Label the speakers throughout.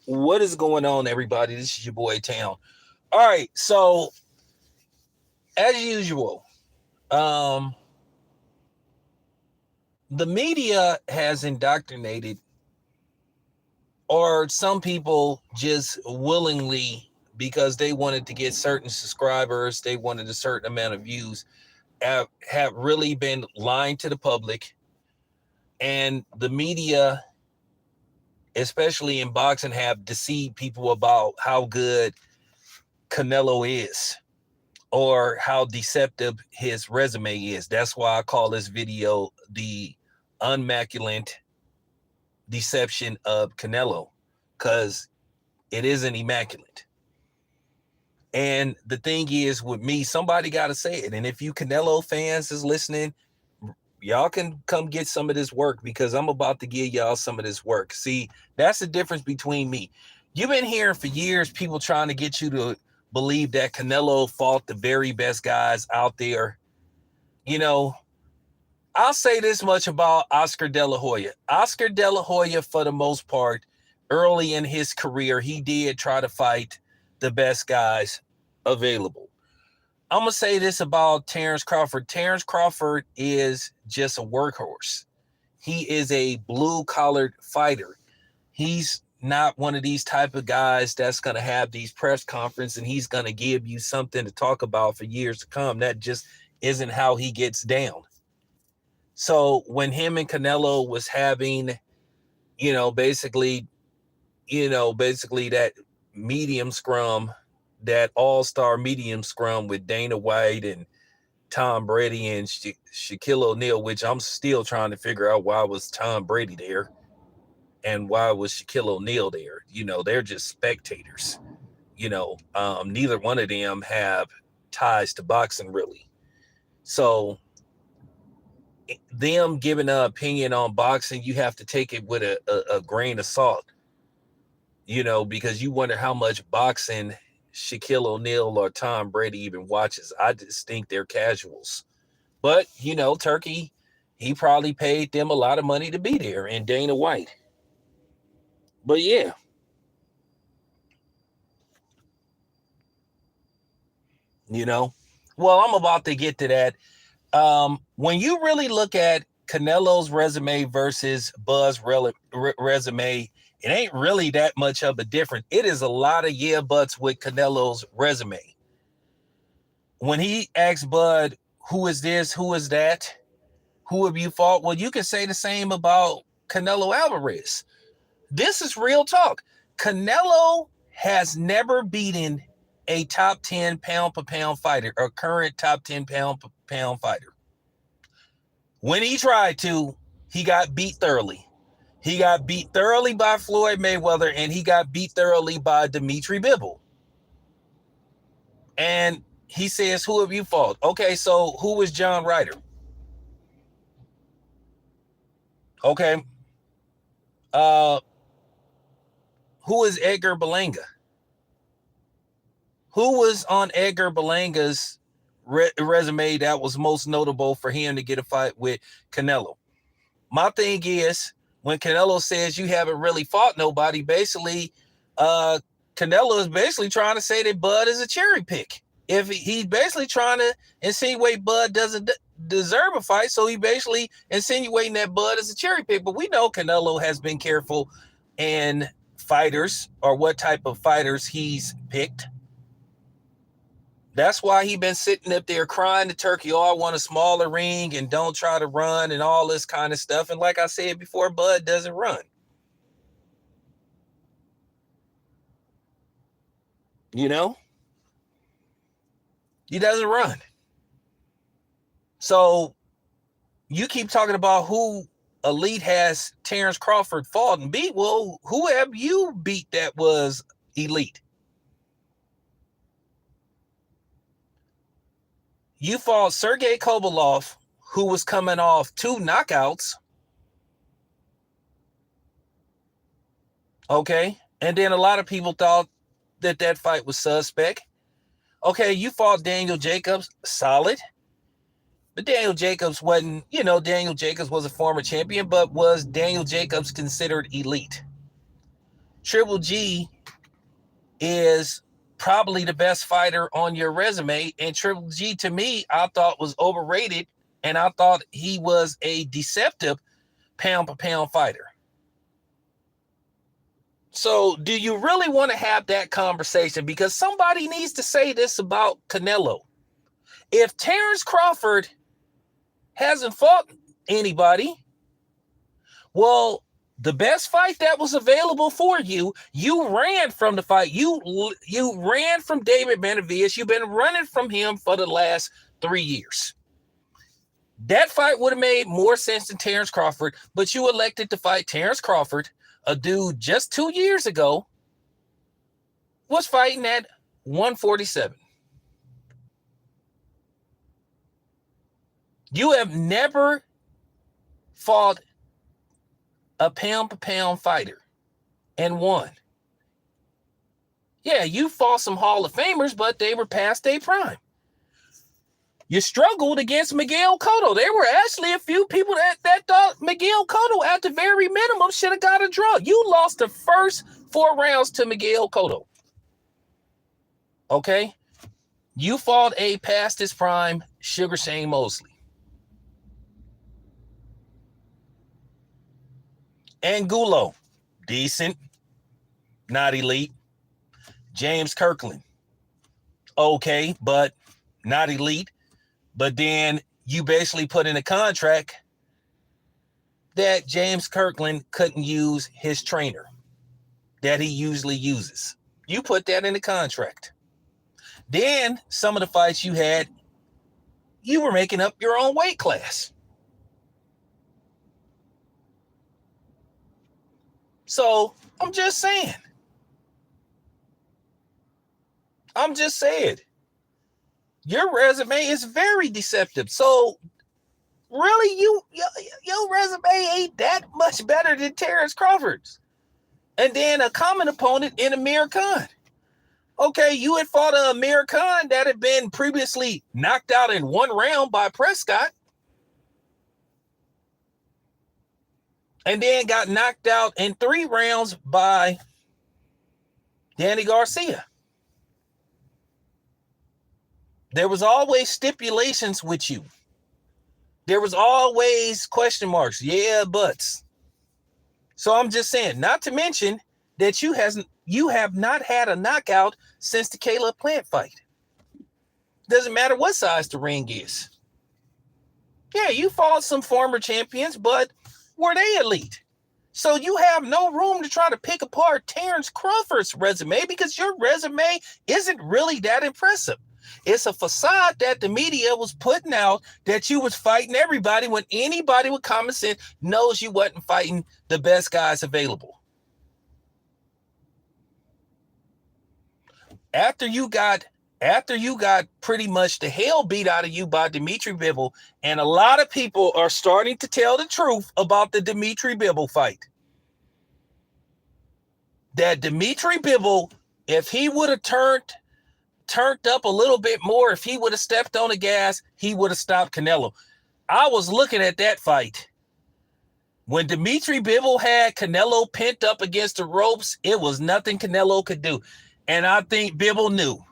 Speaker 1: What is going on, everybody? This is your boy Town. All right, so as usual, um, the media has indoctrinated, or some people just willingly, because they wanted to get certain subscribers, they wanted a certain amount of views, have really been lying to the public. And the media, especially in boxing, have deceived people about how good Canelo is, or how deceptive his resume is. That's why I call this video the unmaculant deception of Canelo, because it isn't immaculate. And the thing is, with me, somebody got to say it. And if you Canelo fans is listening, y'all can come get some of this work, because I'm about to give y'all some of this work. See, that's the difference between me. You've been hearing for years people trying to get you to believe that Canelo fought the very best guys out there. You know, I'll say this much about Oscar De La Hoya. Oscar De La Hoya, for the most part, early in his career, he did try to fight the best guys available. I'm going to say this about Terence Crawford. Terence Crawford is just a workhorse. He is a blue-collared fighter. He's not one of these type of guys that's going to have these press conferences and he's going to give you something to talk about for years to come. That just isn't how he gets down. So when him and Canelo was having, basically that medium scrum, that all-star medium scrum with Dana White and Tom Brady and Shaquille O'Neal, which I'm still trying to figure out why was Tom Brady there and why was Shaquille O'Neal there. They're just spectators. Neither one of them have ties to boxing, really. So them giving an opinion on boxing, you have to take it with a grain of salt, because you wonder how much boxing Shaquille O'Neal or Tom Brady even watches. I just think they're casuals. But, Turkey, he probably paid them a lot of money to be there, and Dana White. But yeah. Well, I'm about to get to that. When you really look at Canelo's resume versus Bud's resume, it ain't really that much of a difference. It is a lot of yeah buts with Canelo's resume. When he asked Bud, who is this, who is that, who have you fought? Well, you can say the same about Canelo Alvarez. This is real talk. Canelo has never beaten a top 10 pound-for-pound fighter, or current top 10 pound-for-pound fighter. When he tried to, he got beat thoroughly. He got beat thoroughly by Floyd Mayweather, and he got beat thoroughly by Dimitri Bivol. And he says, who have you fought? Okay, so who was John Ryder? Okay. Who is Edgar Berlanga? Who was on Edgar Berlanga's resume that was most notable for him to get a fight with Canelo? My thing is, when Canelo says you haven't really fought nobody, basically, Canelo is basically trying to say that Bud is a cherry pick. If he's basically trying to insinuate Bud doesn't deserve a fight, so he basically insinuating that Bud is a cherry pick. But we know Canelo has been careful in fighters, or what type of fighters he's picked. That's why he been sitting up there crying to Turkey, oh, I want a smaller ring and don't try to run and all this kind of stuff. And like I said before, Bud doesn't run. He doesn't run. So you keep talking about who elite has Terence Crawford fought and beat. Well, who have you beat that was elite? You fought Sergey Kovalev, who was coming off 2 knockouts. Okay. And then a lot of people thought that fight was suspect. Okay. You fought Daniel Jacobs, solid. But Daniel Jacobs wasn't, Daniel Jacobs was a former champion, but was Daniel Jacobs considered elite? Triple G is probably the best fighter on your resume. And Triple G, to me, I thought was overrated. And I thought he was a deceptive pound-for-pound fighter. So do you really want to have that conversation? Because somebody needs to say this about Canelo. If Terence Crawford hasn't fought anybody, well, the best fight that was available for you, you ran from the fight. You ran from David Benavidez. You've been running from him for the last 3 years. That fight would have made more sense than Terence Crawford, but you elected to fight Terence Crawford, a dude just 2 years ago was fighting at 147. You have never fought a pound-for-pound fighter and won. Yeah, you fought some Hall of Famers, but they were past their prime. You struggled against Miguel Cotto. There were actually a few people that thought Miguel Cotto, at the very minimum, should have got a draw. You lost the first 4 rounds to Miguel Cotto. Okay? You fought a past his prime Sugar Shane Mosley. Angulo, decent, not elite. James Kirkland, okay, but not elite. But then you basically put in a contract that James Kirkland couldn't use his trainer that he usually uses. You put that in the contract. Then some of the fights you had, you were making up your own weight class. So I'm just saying. Your resume is very deceptive. So really, your resume ain't that much better than Terence Crawford's. And then a common opponent in Amir Khan. Okay, you had fought an Amir Khan that had been previously knocked out in 1 round by Prescott. And then got knocked out in 3 rounds by Danny Garcia. There was always stipulations with you. There was always question marks. Yeah, buts. So I'm just saying, not to mention that you have not had a knockout since the Caleb Plant fight. Doesn't matter what size the ring is. Yeah, you fought some former champions, but were they elite? So you have no room to try to pick apart Terence Crawford's resume because your resume isn't really that impressive. It's a facade that the media was putting out that you was fighting everybody when anybody with common sense knows you wasn't fighting the best guys available. After you got pretty much the hell beat out of you by Dimitri Bivol, and a lot of people are starting to tell the truth about the Dimitri Bivol fight. That Dimitri Bivol, if he would have turned up a little bit more, if he would have stepped on the gas, he would have stopped Canelo. I was looking at that fight. When Dimitri Bivol had Canelo pent up against the ropes, it was nothing Canelo could do. And I think Bivol knew.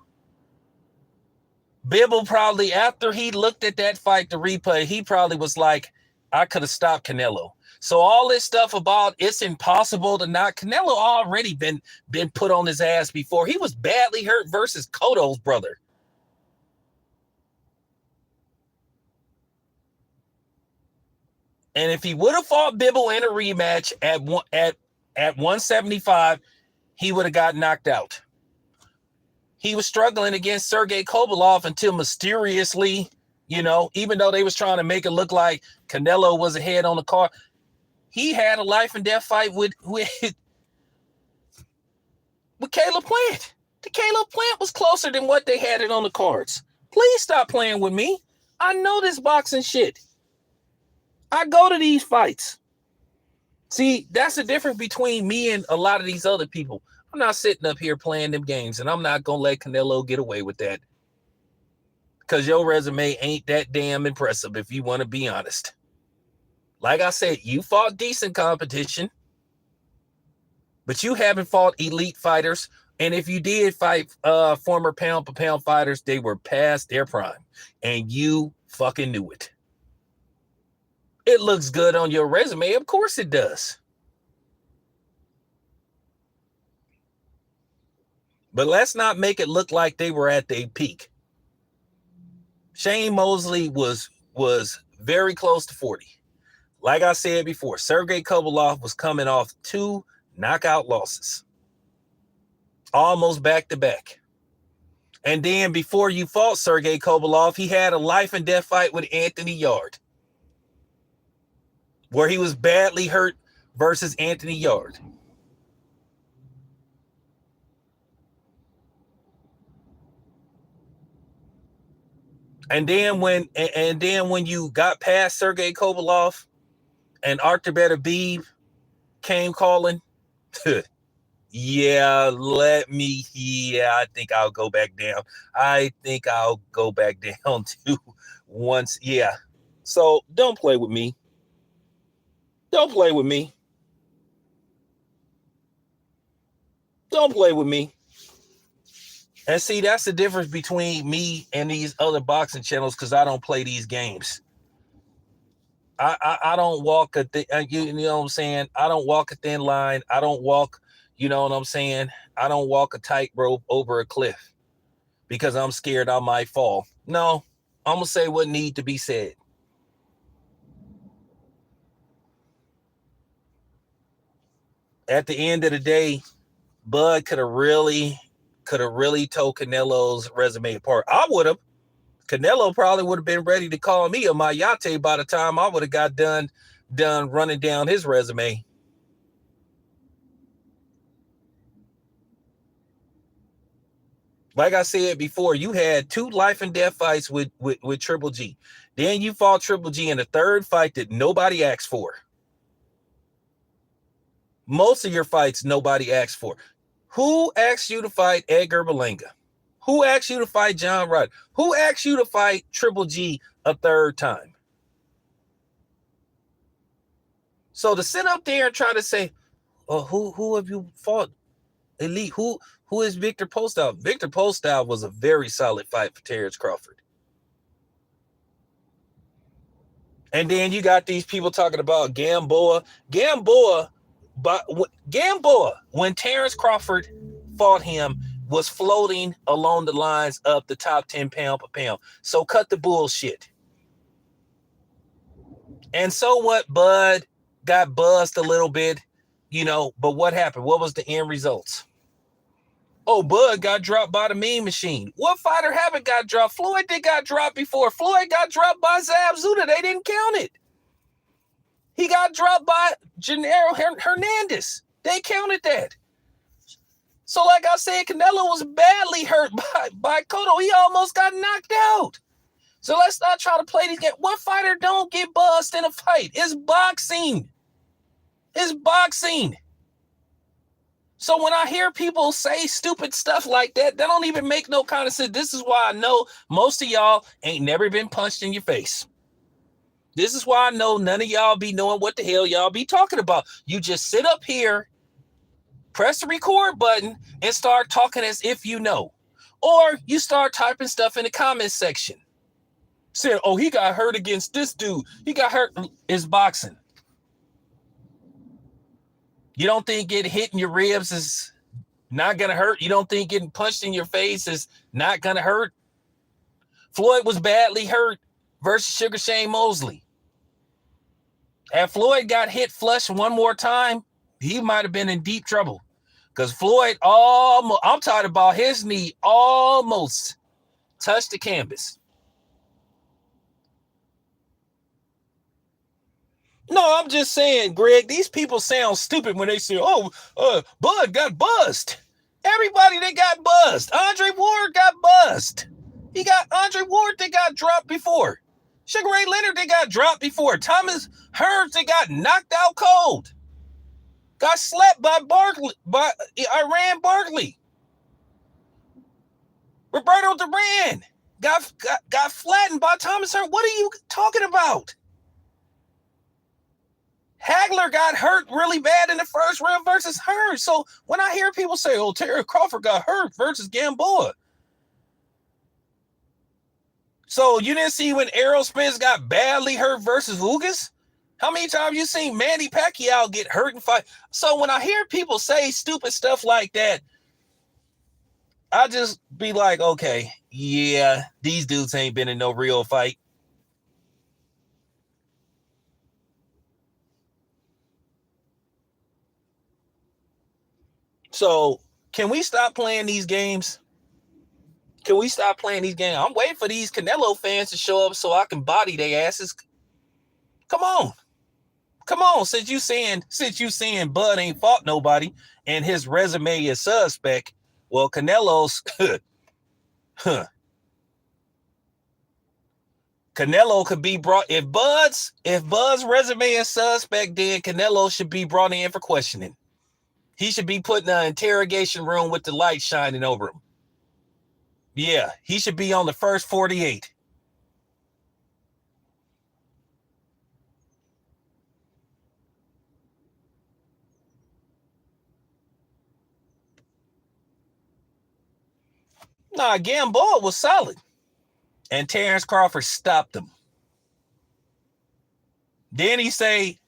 Speaker 1: Bivol probably, after he looked at that fight, the replay, he probably was like, I could have stopped Canelo. So all this stuff about it's impossible to knock Canelo already been put on his ass before. He was badly hurt versus Cotto's brother. And if he would have fought Bivol in a rematch at 175, he would have got knocked out. He was struggling against Sergey Kovalov until mysteriously, even though they was trying to make it look like Canelo was ahead on the card, he had a life and death fight with Caleb Plant. The Caleb Plant was closer than what they had it on the cards. Please stop playing with me. I know this boxing shit. I go to these fights. See, that's the difference between me and a lot of these other people. I'm not sitting up here playing them games, and I'm not going to let Canelo get away with that. Because your resume ain't that damn impressive, if you want to be honest. Like I said, you fought decent competition. But you haven't fought elite fighters. And if you did fight former pound for pound fighters, they were past their prime. And you fucking knew it. It looks good on your resume. Of course it does. But let's not make it look like they were at their peak. Shane Mosley was very close to 40. Like I said before, Sergey Kovalev was coming off 2 knockout losses. Almost back to back. And then before you fought Sergey Kovalev, he had a life and death fight with Anthony Yard, where he was badly hurt versus Anthony Yard. And then when you got past Sergey Kovalev and Artur Beterbiev came calling, I think I'll go back down. I think I'll go back down to once. Yeah. So don't play with me. Don't play with me. Don't play with me. And see, that's the difference between me and these other boxing channels, because I don't play these games. I don't walk you know what I'm saying? I don't walk a thin line. I don't walk, you know what I'm saying? I don't walk a tightrope over a cliff because I'm scared I might fall. No, I'm going to say what need to be said. At the end of the day, Bud could have really told Canelo's resume apart. I would have. Canelo probably would have been ready to call me a Mayate by the time I would have got done running down his resume. Like I said before, you had 2 life and death fights with Triple G. Then you fought Triple G in a 3rd fight that nobody asked for. Most of your fights nobody asked for. Who asked you to fight Edgar Berlanga? Who asked you to fight John Rudd? Who asked you to fight Triple G a 3rd time? So to sit up there and try to say, oh, who have you fought? Elite. Who is Victor Postol? Victor Postol was a very solid fight for Terence Crawford. And then you got these people talking about Gamboa. But Gamboa, when Terence Crawford fought him, was floating along the lines of the top 10 pound per pound. So cut the bullshit. And so what? Bud got buzzed a little bit, you know, but what happened? What was the end results? Oh, Bud got dropped by the Mean Machine. What fighter haven't got dropped? Floyd did got dropped before. Floyd got dropped by Zab Zuda. They didn't count it. He got dropped by Gennaro Hernandez. They counted that. So like I said, Canelo was badly hurt by Cotto. He almost got knocked out. So let's not try to play these games. What fighter don't get buzzed in a fight? It's boxing. It's boxing. So when I hear people say stupid stuff like that, that don't even make no kind of sense. This is why I know most of y'all ain't never been punched in your face. This is why I know none of y'all be knowing what the hell y'all be talking about. You just sit up here, press the record button, and start talking as if you know. Or you start typing stuff in the comments section. Saying, oh, he got hurt against this dude. He got hurt. It's boxing. You don't think getting hit in your ribs is not going to hurt? You don't think getting punched in your face is not going to hurt? Floyd was badly hurt versus Sugar Shane Mosley. Had Floyd got hit flush one more time, he might have been in deep trouble. Because Floyd almost, I'm talking about his knee almost touched the canvas. No, I'm just saying, Greg, these people sound stupid when they say, Bud got buzzed. Everybody that got buzzed. Andre Ward got buzzed. He got Andre Ward that got dropped before. Sugar Ray Leonard that got dropped before. Thomas Hearns that got knocked out cold. Got slapped by Iran Barkley. Roberto Duran got flattened by Thomas Hearns. What are you talking about? Hagler got hurt really bad in the first round versus Hearns. So when I hear people say, oh, Terry Crawford got hurt versus Gamboa. So you didn't see when Errol Spence got badly hurt versus Ugas? How many times you seen Manny Pacquiao get hurt and fight? So when I hear people say stupid stuff like that, I just be like, okay, yeah, these dudes ain't been in no real fight. So can we stop playing these games? Can we stop playing these games? I'm waiting for these Canelo fans to show up so I can body their asses. Come on. Come on. Since you saying Bud ain't fought nobody and his resume is suspect, well, Canelo's Canelo could be brought if Bud's resume is suspect, then Canelo should be brought in for questioning. He should be put in an interrogation room with the light shining over him. Yeah, he should be on the first 48. Nah, Gamboa was solid. And Terence Crawford stopped him. Then he say,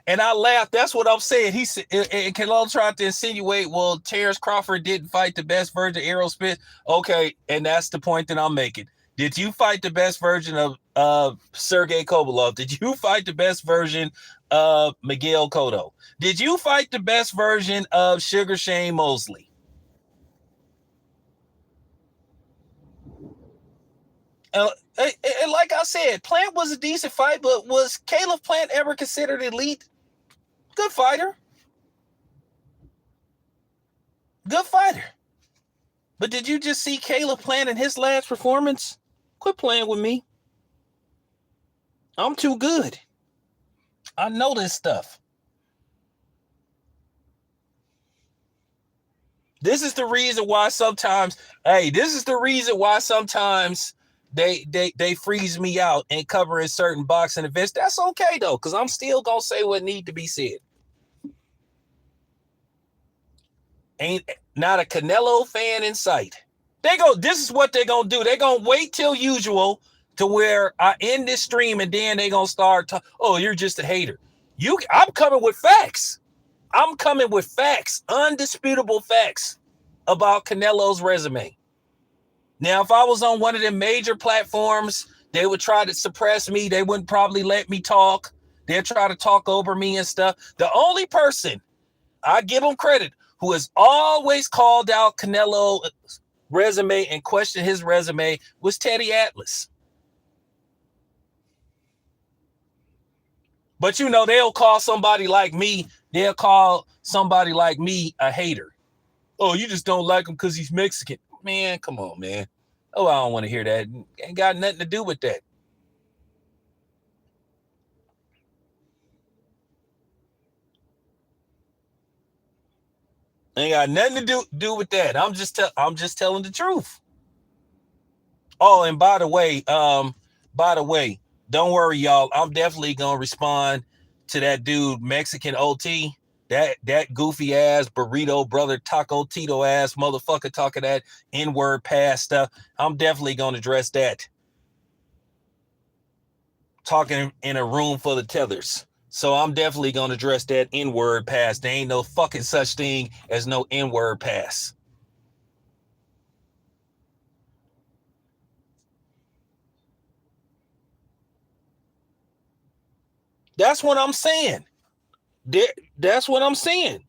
Speaker 1: and I laughed. That's what I'm saying. He said, and Canelo tried to insinuate, well, Terence Crawford didn't fight the best version of Errol Spence. Okay, and that's the point that I'm making. Did you fight the best version of Sergey Kovalov? Did you fight the best version of Miguel Cotto? Did you fight the best version of Sugar Shane Mosley? And like I said, Plant was a decent fight, but was Caleb Plant ever considered elite? Good fighter. Good fighter. But did you just see Caleb Plant in his last performance? Quit playing with me. I'm too good. I know this stuff. This is the reason why sometimes they freeze me out in covering certain boxing events. That's okay though, because I'm still gonna say what need to be said. Ain't not a Canelo fan in sight. This is what they're gonna do. They're gonna wait till usual to where I end this stream and then they're gonna start oh, you're just a hater. I'm coming with facts. I'm coming with facts, undisputable facts about Canelo's resume. Now, if I was on one of them major platforms, they would try to suppress me. They wouldn't probably let me talk. They'd try to talk over me and stuff. The only person, I give them credit, who has always called out Canelo's resume and questioned his resume was Teddy Atlas. But they'll call somebody like me a hater. Oh, you just don't like him because he's Mexican. Man, come on, man. Oh, I don't want to hear that. Ain't got nothing to do with that. Ain't got nothing to do with that. I'm just telling the truth. Oh, and by the way, don't worry, y'all. I'm definitely gonna respond to that dude, Mexican OT. That goofy ass burrito brother taco Tito ass motherfucker talking that N-word past stuff. I'm definitely gonna address that. Talking in a room full of tethers. So I'm definitely gonna address that N-word pass. There ain't no fucking such thing as no N-word pass. That's what I'm saying. That's what I'm saying.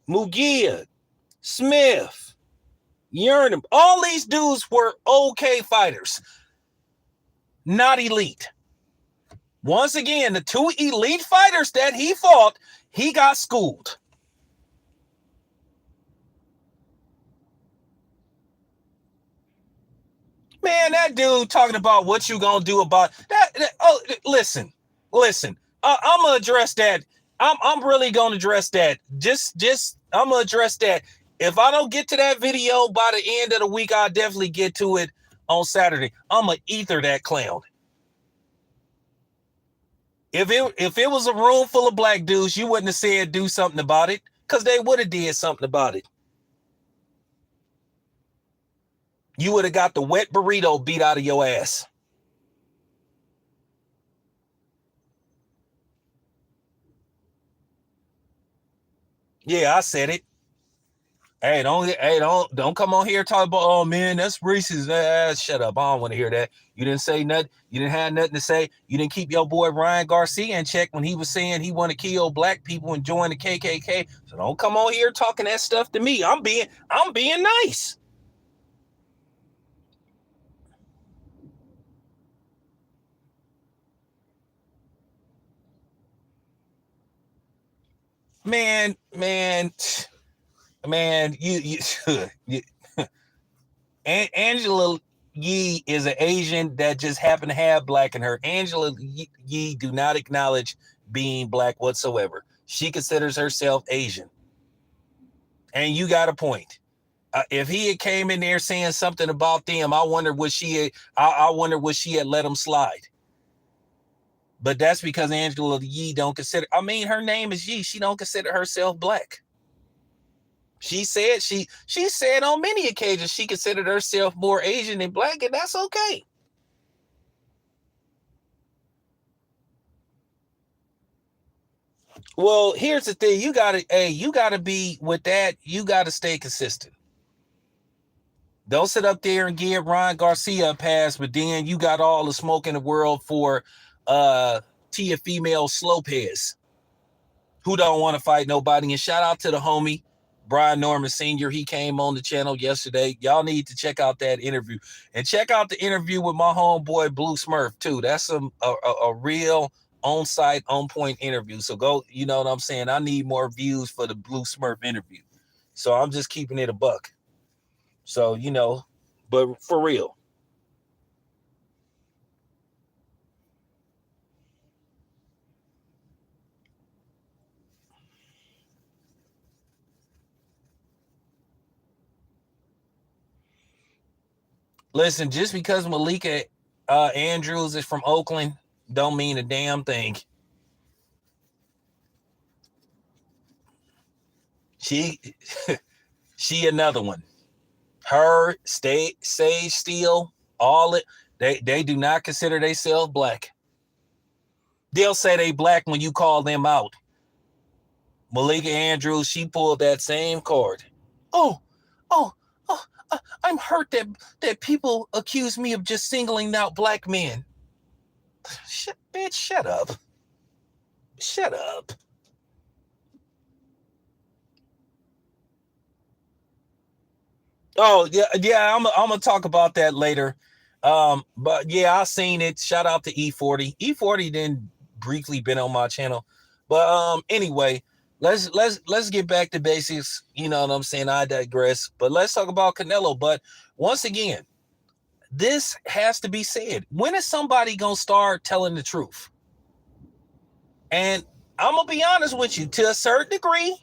Speaker 1: Mugia, Smith, Yernum, all these dudes were okay fighters, not elite. Once again, the two elite fighters that he fought, he got schooled. Man, that dude talking about what you gonna do about that. Oh, listen. I'm gonna address that. I'm really gonna address that. Just I'm gonna address that. If I don't get to that video by the end of the week, I'll definitely get to it. on Saturday. I'm going to ether that clown. If it was a room full of black dudes, you wouldn't have said do something about it, because they would have did something about it. You would have got the wet burrito beat out of your ass. Yeah, I said it. Don't come on here talking about, oh man, that's racist. Shut up. I don't want to hear that. You didn't say nothing. You didn't have nothing to say. You didn't keep your boy Ryan Garcia in check when he was saying he want to kill black people and join the KKK. So don't come on here talking that stuff to me. I'm being nice. Man, you Angela Yee is an Asian that just happened to have black in her. Angela Yee do not acknowledge being black whatsoever. She considers herself Asian. And you got a point. If he had came in there saying something about them, I wonder would she had let him slide. But that's because Angela Yee don't consider, I mean, her name is Yee. She don't consider herself black. She said she said on many occasions she considered herself more Asian than black, and that's okay. Well, here's the thing. You gotta be with that, you gotta stay consistent. Don't sit up there and give Ryan Garcia a pass, but then you got all the smoke in the world for Tia Female Lopez, who don't want to fight nobody. And shout out to the homie Brian Norman Sr. He came on the channel yesterday. Y'all need to check out that interview. And check out the interview with my homeboy Blue Smurf too. That's a real on-site, on-point interview. So go, you know what I'm saying? I need more views for the Blue Smurf interview. So I'm just keeping it a buck. So, you know, but for real. Listen, just because Malika Andrews is from Oakland don't mean a damn thing. She another one. Her, Sage Steele, all it, they do not consider themselves black. They'll say they black when you call them out. Malika Andrews, she pulled that same card. Oh, oh, oh, I'm hurt that people accuse me of just singling out black men. Bitch, shut up. Shut up. Oh, yeah, I'm gonna talk about that later. But yeah, I seen it. Shout out to E40. E40 didn't briefly been on my channel. But anyway, let's get back to basics. You know what I'm saying? I digress. But let's talk about Canelo. But once again, this has to be said. When is somebody gonna start telling the truth? And I'm gonna be honest with you, to a certain degree.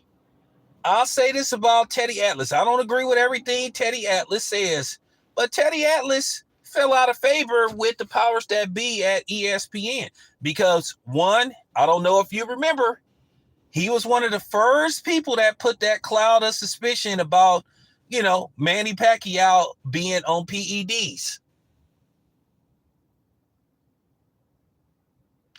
Speaker 1: I'll say this about Teddy Atlas. I don't agree with everything Teddy Atlas says, but Teddy Atlas fell out of favor with the powers that be at ESPN because, one, I don't know if you remember, he was one of the first people that put that cloud of suspicion about, you know, Manny Pacquiao being on PEDs.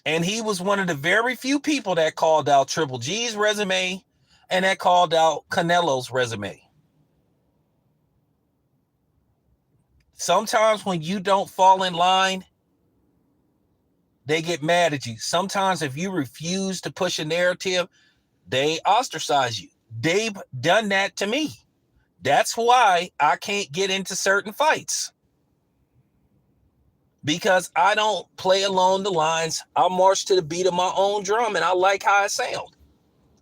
Speaker 1: And he was one of the very few people that called out Triple G's resume and that called out Canelo's resume. Sometimes when you don't fall in line, they get mad at you. Sometimes if you refuse to push a narrative, they ostracize you. They've done that to me. That's why I can't get into certain fights. Because I don't play along the lines. I march to the beat of my own drum and I like how it sounds.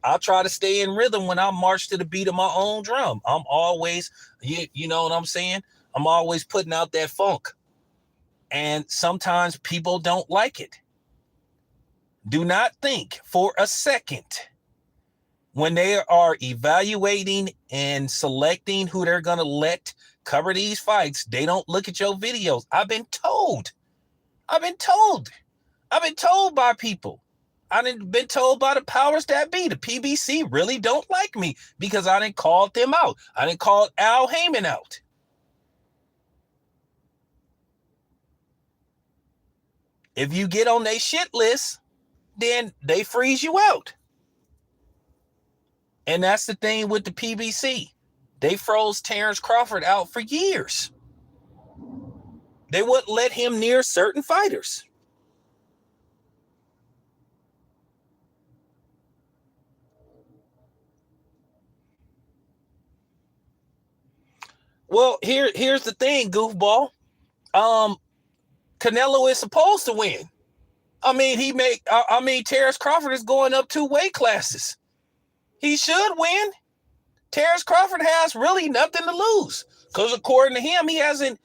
Speaker 1: I try to stay in rhythm when I march to the beat of my own drum. I'm always, you know what I'm saying? I'm always putting out that funk. And sometimes people don't like it. Do not think for a second when they are evaluating and selecting who they're going to let cover these fights, they don't look at your videos. I've been told by people. I didn't been told by the powers that be. The PBC really don't like me because I didn't call them out. I didn't call Al Heyman out. If you get on their shit list, then they freeze you out. And that's the thing with the PBC. They froze Terence Crawford out for years. They wouldn't let him near certain fighters. Well, here's the thing, goofball. Canelo is supposed to win. I mean, Terence Crawford is going up 2 weight classes. He should win. Terence Crawford has really nothing to lose because according to him, he hasn't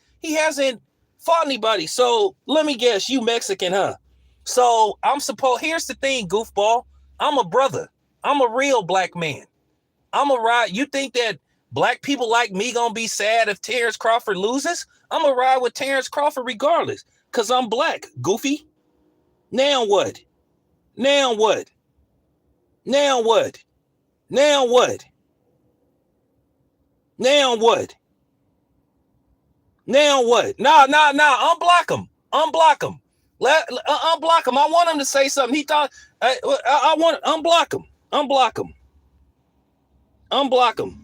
Speaker 1: fought anybody. So let me guess, you Mexican, huh? So here's the thing, goofball. I'm a brother. I'm a real black man. I'm a ride. You think that black people like me gonna be sad if Terence Crawford loses? I'm gonna ride with Terence Crawford regardless because I'm black, goofy. Now what? Now what? Now what? Now what? Now what? Now what? Nah. Unblock him. Unblock him. Unblock him. I want him to say something. He thought I want to unblock him. Unblock him. Unblock him.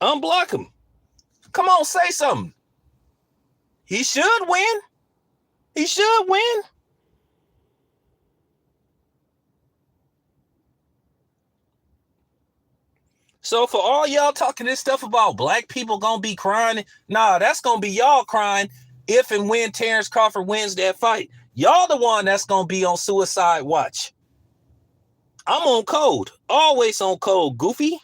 Speaker 1: Unblock him. Come on, say something. He should win. He should win. So for all y'all talking this stuff about black people gonna be crying, nah, that's gonna be y'all crying if and when Terence Crawford wins that fight. Y'all the one that's gonna be on suicide watch. I'm on code. Always on code, goofy.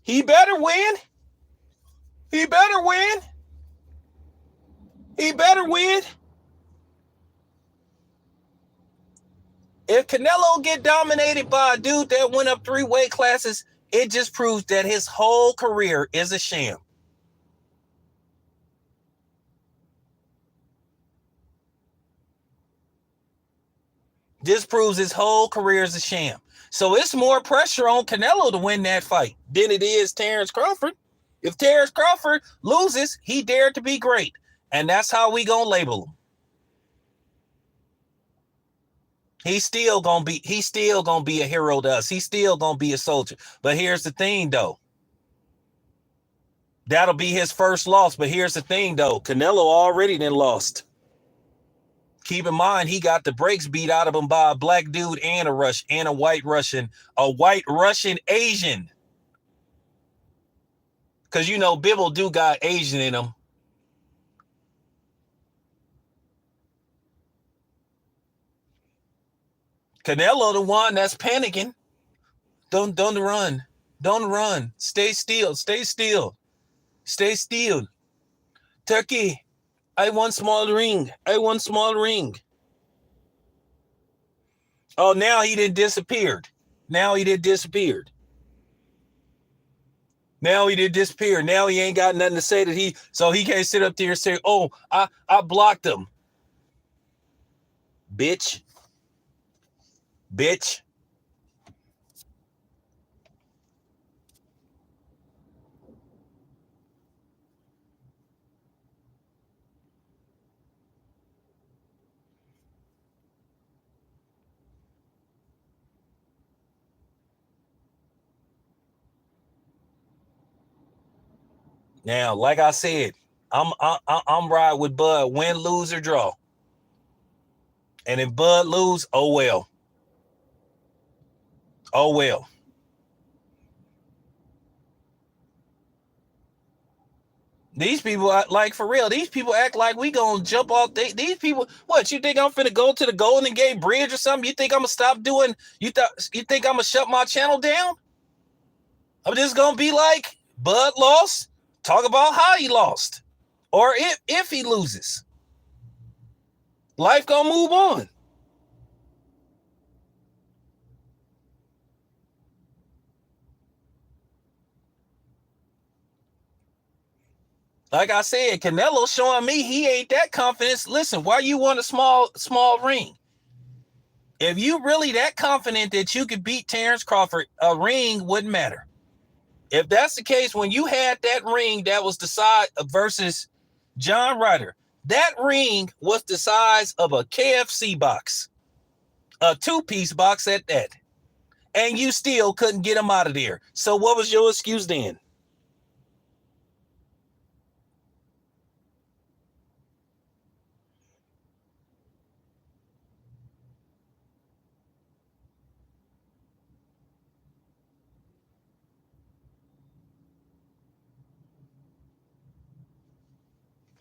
Speaker 1: He better win. He better win. He better win. If Canelo get dominated by a dude that went up 3 weight classes, it just proves that his whole career is a sham. This proves his whole career is a sham. So it's more pressure on Canelo to win that fight than it is Terence Crawford. If Terence Crawford loses, he dared to be great. And that's how we gonna label him. He's still gonna be a hero to us. He's still gonna be a soldier. But here's the thing though. That'll be his first loss. But here's the thing though. Canelo already then lost. Keep in mind, he got the brakes beat out of him by a black dude and a white Russian Asian. Because, you know, Bibble do got Asian in him. Canelo, the one that's panicking. Don't run. Don't run. Stay still. Stay still. Stay still. Turkey. I want small ring. I want small ring. Oh, now he did disappeared. Now he did disappeared. Now he did disappear. Now he ain't got nothing to say so he can't sit up there and say, oh, I blocked him. Bitch. Bitch. Now, like I said, I'm riding with Bud, win, lose, or draw. And if Bud lose, oh well. Oh well. These people, like for real, these people act like we gonna jump off. These people, what, you think I'm finna go to the Golden Gate Bridge or something? You think I'm gonna stop doing, you think I'm gonna shut my channel down? I'm just gonna be like, Bud lost, Talk about how he lost, or if he loses. Life gonna move on. Like I said, Canelo showing me he ain't that confident. Listen, why you want a small ring? If you really that confident that you could beat Terence Crawford, a ring wouldn't matter. If that's the case, when you had that ring that was the size versus John Ryder, that ring was the size of a KFC box, a two-piece box at that, and you still couldn't get him out of there. So what was your excuse then?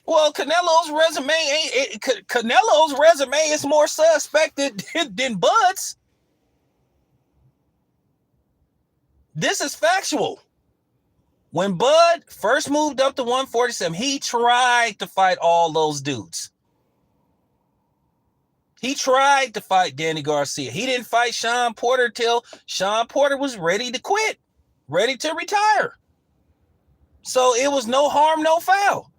Speaker 1: Well, Canelo's resume is more suspect than Bud's. This is factual. When Bud first moved up to 147, he tried to fight all those dudes. He tried to fight Danny Garcia. He didn't fight Sean Porter till Sean Porter was ready to quit, ready to retire. So it was no harm, no foul.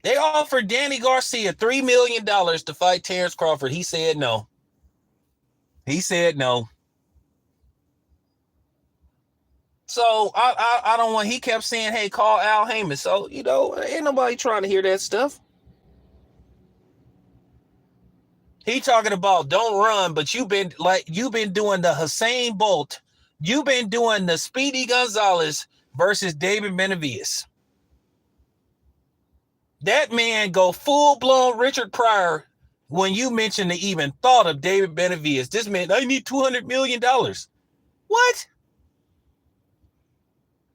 Speaker 1: They offered Danny Garcia $3 million to fight Terence Crawford. He said no. He said no. So I don't want. He kept saying, "Hey, call Al Heyman." So ain't nobody trying to hear that stuff. He talking about don't run, but you've been doing the Hussein Bolt. You've been doing the Speedy Gonzalez versus David Benavidez. That man go full-blown Richard Pryor when you mention the even thought of David Benavidez. This man, I need $200 million. What?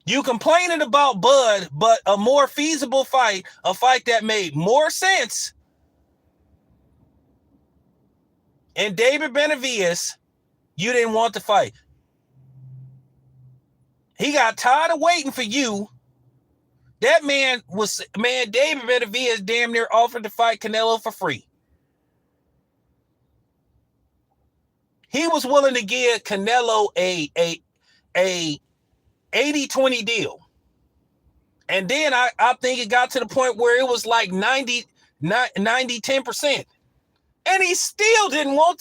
Speaker 1: You complaining about Bud, but a more feasible fight, a fight that made more sense. And David Benavidez, you didn't want to fight. He got tired of waiting for you. That David Benavidez damn near offered to fight Canelo for free. He was willing to give Canelo a 80-20 deal. And then I think it got to the point where it was like 90-10%. And he still didn't want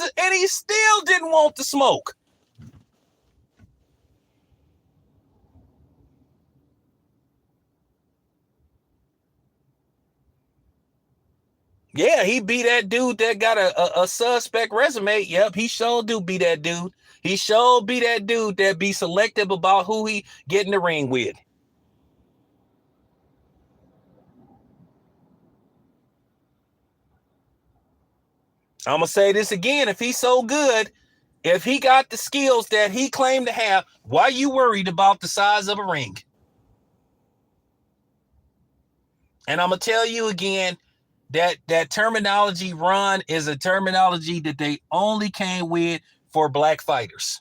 Speaker 1: the smoke. Yeah, he be that dude that got a suspect resume. Yep, he sure do be that dude. He sure be that dude that be selective about who he get in the ring with. I'm going to say this again. If he's so good, if he got the skills that he claimed to have, why you worried about the size of a ring? And I'm going to tell you again, that terminology run is a terminology that they only came with for black fighters.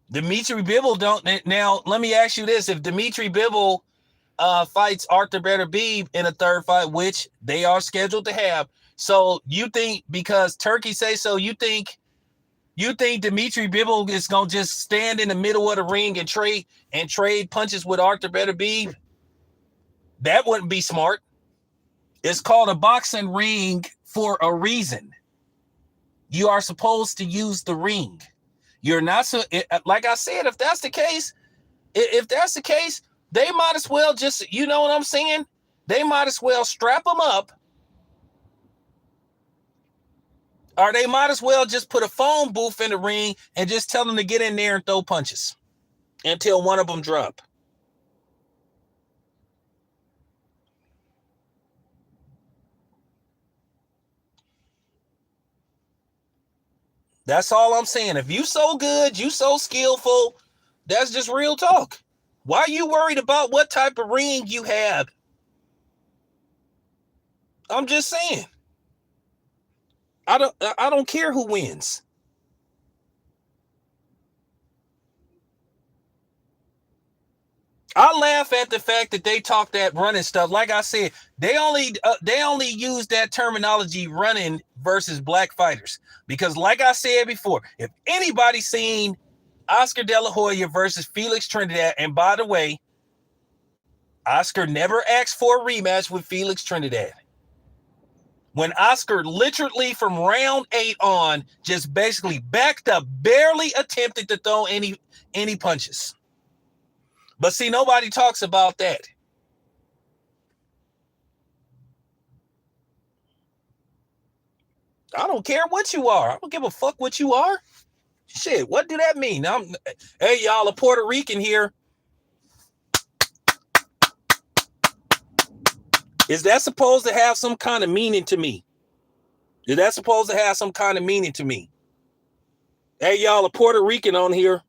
Speaker 1: Dimitri Bivol don't. Now, let me ask you this. If Dimitri Bivol fights Arthur Beterbiev in a third fight, which they are scheduled to have, so you think because Turkey say so, you think Dimitri Bivol is going to just stand in the middle of the ring and trade punches with Arthur Beterbiev? That wouldn't be smart. It's called a boxing ring for a reason. You are supposed to use the ring. You're not so. Like I said, if that's the case, they might as well just, you know what I'm saying? They might as well strap them up, or they might as well just put a phone booth in the ring and just tell them to get in there and throw punches until one of them drop. That's all I'm saying. If you so good, you so skillful, that's just real talk. Why are you worried about what type of ring you have? I'm just saying. I don't care who wins. I laugh at the fact that they talk that running stuff. Like I said, they only use that terminology running versus black fighters. Because like I said before, if anybody's seen Oscar De La Hoya versus Felix Trinidad, and by the way, Oscar never asked for a rematch with Felix Trinidad. When Oscar literally from round 8 on just basically backed up, barely attempted to throw any punches. But see, nobody talks about that. I don't care what you are. I don't give a fuck what you are. Shit, what do that mean? Hey, y'all, a Puerto Rican here. Is that supposed to have some kind of meaning to me? Is that supposed to have some kind of meaning to me? Hey, y'all, a Puerto Rican on here.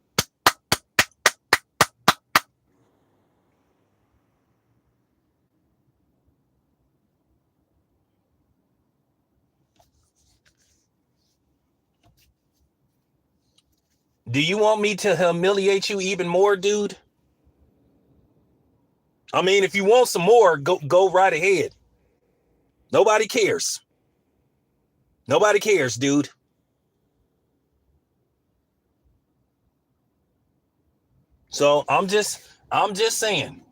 Speaker 1: Do you want me to humiliate you even more, dude? I mean, if you want some more, go right ahead. Nobody cares. Nobody cares, dude. So I'm just saying.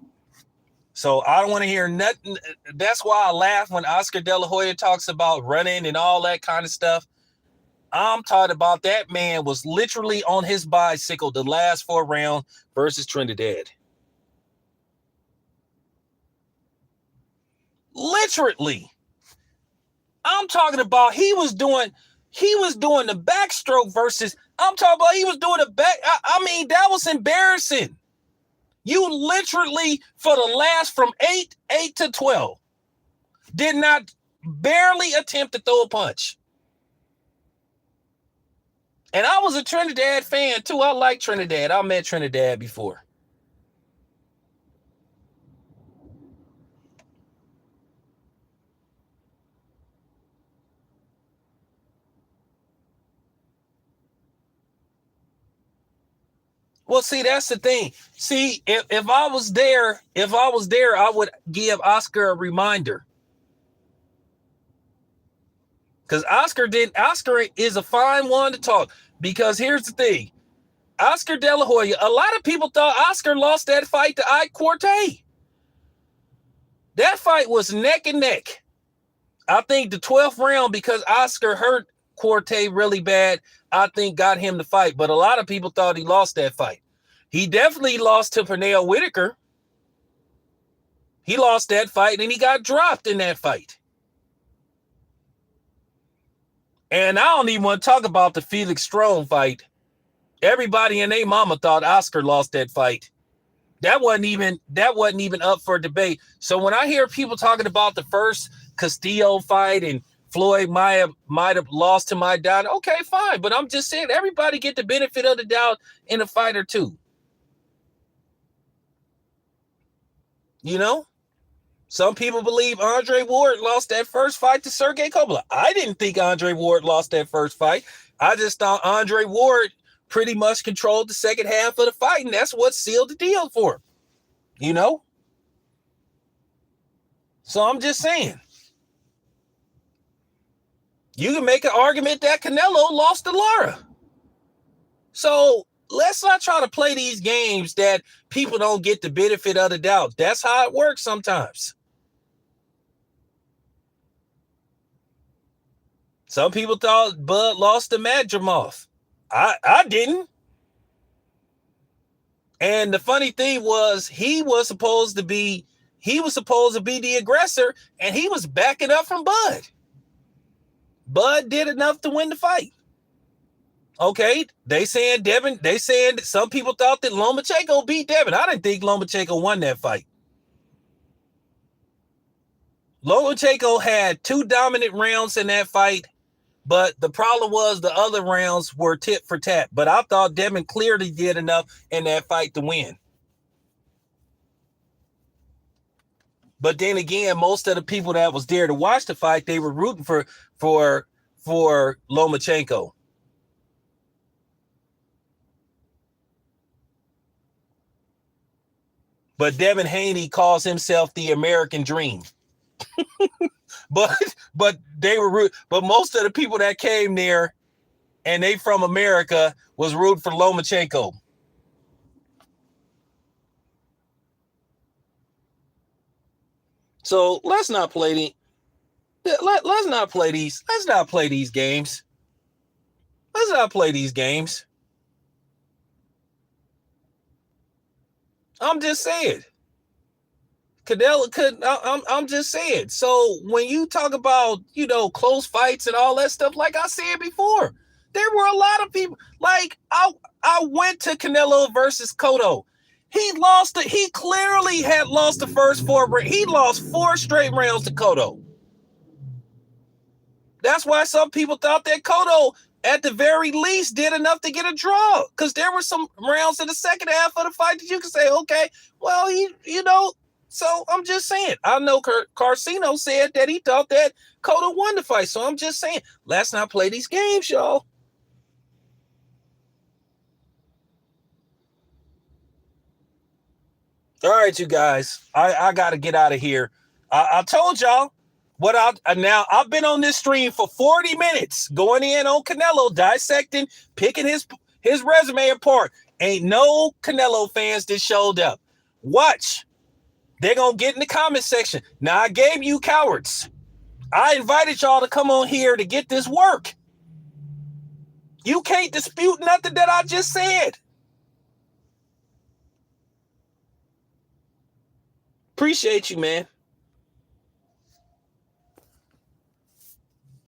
Speaker 1: So I don't want to hear nothing. That's why I laugh when Oscar De La Hoya talks about running and all that kind of stuff. I'm talking about that man was literally on his bicycle the last 4 rounds versus Trinidad. Literally. I'm talking about he was doing the backstroke versus, I'm talking about he was doing the back. I mean, that was embarrassing. You literally, for the last from 8 to 12, did not barely attempt to throw a punch. And I was a Trinidad fan too. I like Trinidad. I met Trinidad before. Well, see, that's the thing. See, if I was there, I would give Oscar a reminder. Because Oscar is a fine one to talk. Because here's the thing. Oscar De La Hoya, a lot of people thought Oscar lost that fight to Ike Quartey. That fight was neck and neck. I think the 12th round, because Oscar hurt Quartey really bad, I think got him the fight. But a lot of people thought he lost that fight. He definitely lost to Pernell Whitaker. He lost that fight and he got dropped in that fight. And I don't even want to talk about the Felix Strong fight. Everybody and their mama thought Oscar lost that fight. That wasn't even up for debate. So when I hear people talking about the first Castillo fight and Floyd might have lost to Maidana, okay, fine. But I'm just saying everybody get the benefit of the doubt in a fight or two. You know? Some people believe Andre Ward lost that first fight to Sergey Kovalev. I didn't think Andre Ward lost that first fight. I just thought Andre Ward pretty much controlled the second half of the fight, and that's what sealed the deal for him. You know? So I'm just saying. You can make an argument that Canelo lost to Lara. So let's not try to play these games that people don't get the benefit of the doubt. That's how it works sometimes. Some people thought Bud lost to Madrimov. I didn't. And the funny thing was he was supposed to be the aggressor, and he was backing up from Bud. Bud did enough to win the fight. Okay, they saying some people thought that Lomachenko beat Devin. I didn't think Lomachenko won that fight. Lomachenko had 2 dominant rounds in that fight, but the problem was the other rounds were tit for tat. But I thought Devin clearly did enough in that fight to win. But then again, most of the people that was there to watch the fight, they were rooting for for Lomachenko. But Devin Haney calls himself the American Dream. but they were but most of the people that came there and they from America was rooting for Lomachenko. So let's not play let's not play these games. Let's not play these games. I'm just saying. Canelo could. I'm just saying. So when you talk about close fights and all that stuff, like I said before, there were a lot of people. Like I went to Canelo versus Cotto. He lost. He clearly had lost the first 4. He lost 4 straight rounds to Cotto. That's why some people thought that Cotto, at the very least, did enough to get a draw. Because there were some rounds in the second half of the fight that you could say, okay, well, So I'm just saying. I know Carcino said that he thought that Cotto won the fight. So I'm just saying, let's not play these games, y'all. All right, you guys. I got to get out of here. I told y'all now I've been on this stream for 40 minutes going in on Canelo, dissecting, picking his resume apart. Ain't no Canelo fans that showed up. Watch. They're going to get in the comment section. Now, I gave you cowards. I invited y'all to come on here to get this work. You can't dispute nothing that I just said. Appreciate you, man.